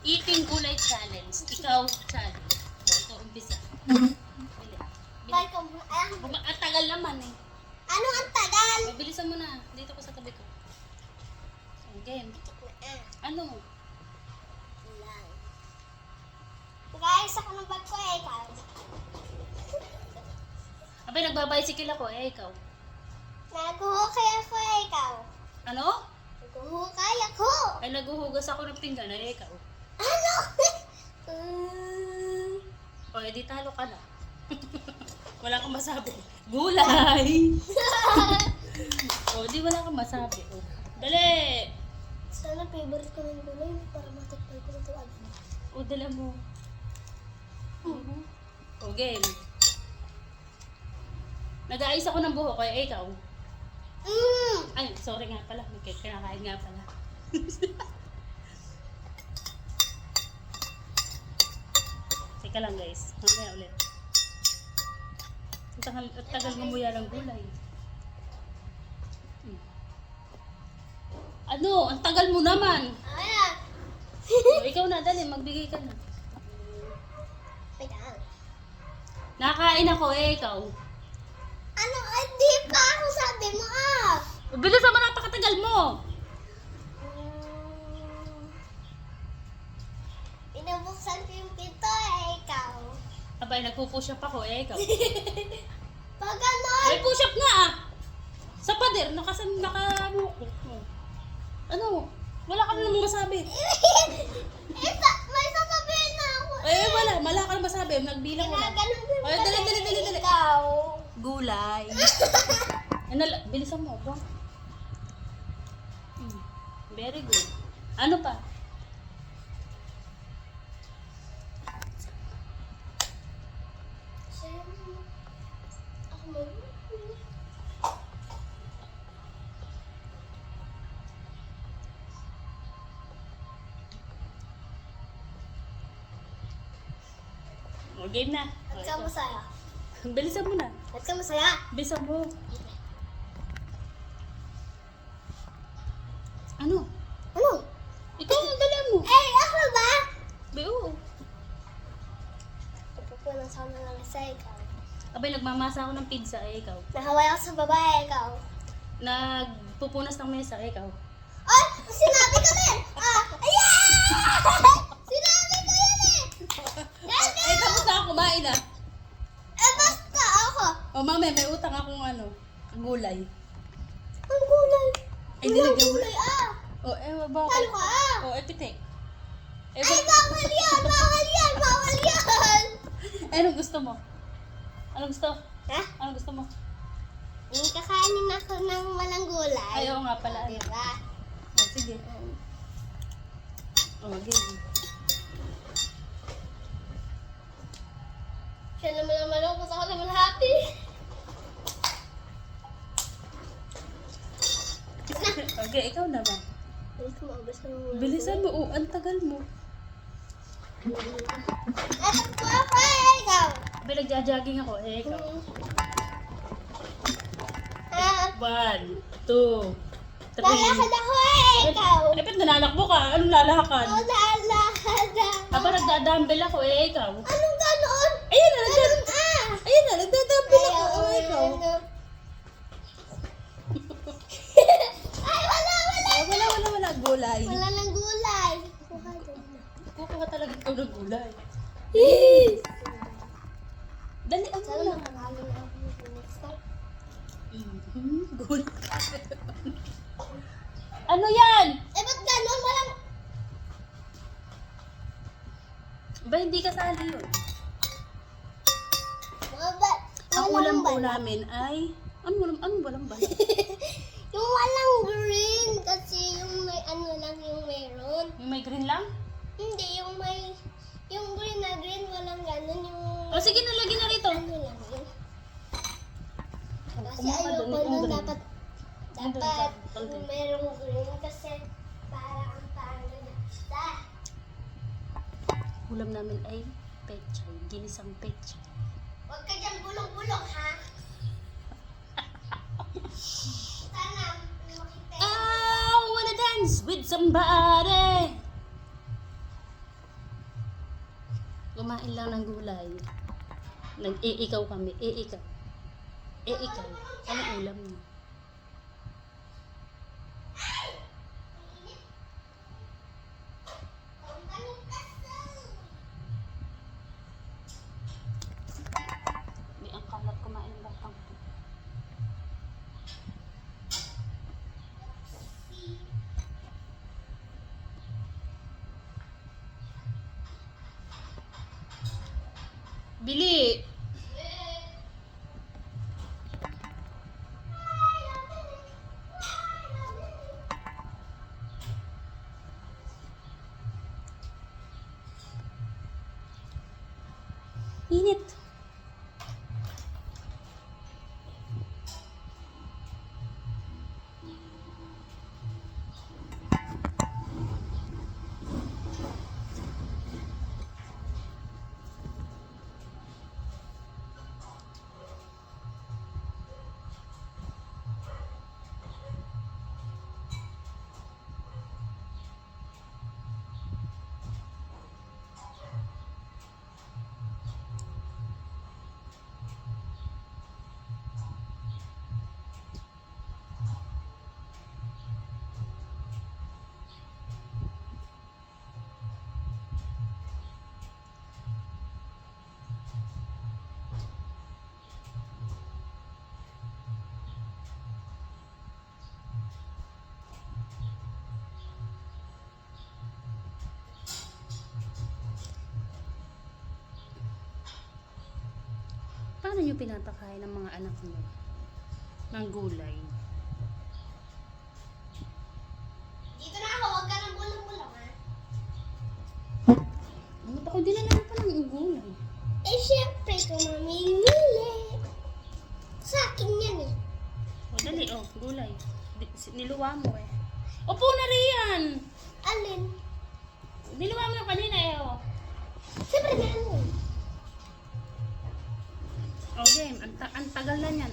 Eating gulay challenge. Ikaw, challenge. O, ito, umpisa. Bili. Ang tagal naman eh. Ano ang tagal? Bilisan mo na. Dito ko sa tabi ko. So, game. Ano? Guys, ako ng bag ko eh, ikaw. Abay, nagbabicycle ako eh, ikaw. Naghuhukay ako eh, ikaw. Ano? Naghuhukay ako. Ay, naguhugas ako ng pinggan eh, ikaw. Ano? O, edi talo ka na. Wala kang masabi. Gulay! O, di wala kang masabi. O, dali! Sana favorite ko ng gulay para matikpan ko ito agad. O, dala mo. O, game. Nag-aayos ako ng buhok eh, ikaw. Ay, sorry nga pala. May kinakain nga pala. Teka lang guys. Mamaya ulit. Ang tagal gumuya ng gulay. Ano? Ang tagal mo naman. Ayan. O, ikaw na, dali. Magbigay ka na. Wait lang. Nakain ako eh, ikaw. Ano? Ay, di pa ako sabi mo ah. Bilis naman, napakatagal mo. Pinabuksan ko yung pinto eh, ikaw. Abay, nagpo-push up ako eh, ikaw. Pag ganon. Ay, push up nga ah. Sa pader, ano? Ano? Wala ka na namang masabi. May sasabihin na ako. Eh, wala ka na masabi. Nagbilang ko na. Ginaganon ko Ay, dali. ikaw. Gulay. Ano, bilisan mo, ba? Very good. Ano pa? Ako mo. O, game na. Ba't ka masaya? Bilisan mo na. Ba't ka masaya? Bilisan mo. Ano? Ano? Ikaw ang dala mo. Eh, ako ba? Oo. Pupunan sa mga lang sa ikaw. Abay, nagmamasa ako ng pizza eh, ikaw. Nahaway ako sa babae, ikaw. Nagpupunas ng mesa eh, ikaw. Ay! Sinabi ko din! Ayan! Sinabi ko yun eh! Eh, tapos na ako kumain ah. Eh, basta ako. O, mami, may utang akong gulay. Ang gulay. Ay, Ang nilagyan mo gulay O, bakit? Talo ka O, pitik. Ay, bawal yan! Bawal yan! Bawal yan! Anong gusto mo? Anong gusto? Ha? Anong gusto mo? Kakainin ako ng walang gulay. Ayaw nga pala. Diba? O, sige. O, game. Siya naman ang malungkot. Ako naman happy. Okay, ikaw naman. Bilis ko maubos ng walang Bilisan mo. O, ang tagal mo. At ako ikaw. Abay, nagja-jogging ako. Eh, ikaw. At 1, 2, 3. lalakad ako ikaw. Eh, ba't nananakbo ka? Anong lalakad? O, lalakad ako. Aba, nagdadumbbell ako. Eh, ikaw. Anong ganoon? Ayun na, Ganun ah. ayun na, nagdadumbbell ako. Ayaw, Oh, ikaw. Ay, wala. Ah, wala. Gulay. Wala ng gulay. Kukuha talaga ikaw ng gulay. Dali, ang Sana gulay. makakalo na ako next time. Gulay. Ano yan? Eh, ba't gano'n? Walang... Ba, hindi kasali yun. Mga ba? Ang walang ulam po bala. namin ay... Ano walang bala? Yung walang green. Kasi yung may ano lang yung meron. Yung may green lang? Hindi, yung may... Yung green na green, walang gano'n. Yung... O sige, nalagyan na rito. Ano lang yun. Kasi Kumuha ayoko doon yung nun green. dapat... Doon, Dapat konti. merong green kasi para ang pangit na basta. Ulam namin ay pechay. Ginisang pechay. Huwag ka dyan bulong-bulong, ha? Sana makita. I wanna dance with somebody. Kumain lang ng gulay. Nag-iikaw kami. Iikaw. Ikaw. Anong ulam mo? Di ang kalat kumain ng batang to. Bili! Init. Paano nyo pinapakain ng mga anak nyo? Ng gulay. Dito na ako, huwag ka nang bulang-bulang ha. Ano ako dinala pa ng gulay? Eh, syempre, kung mamimili. Sa akin yan eh. O dali, gulay. Niluwa mo eh. Opo na riyan! Alin? Niluwa mo na kanina Siyempre, meron. O game, ang tagal na yan.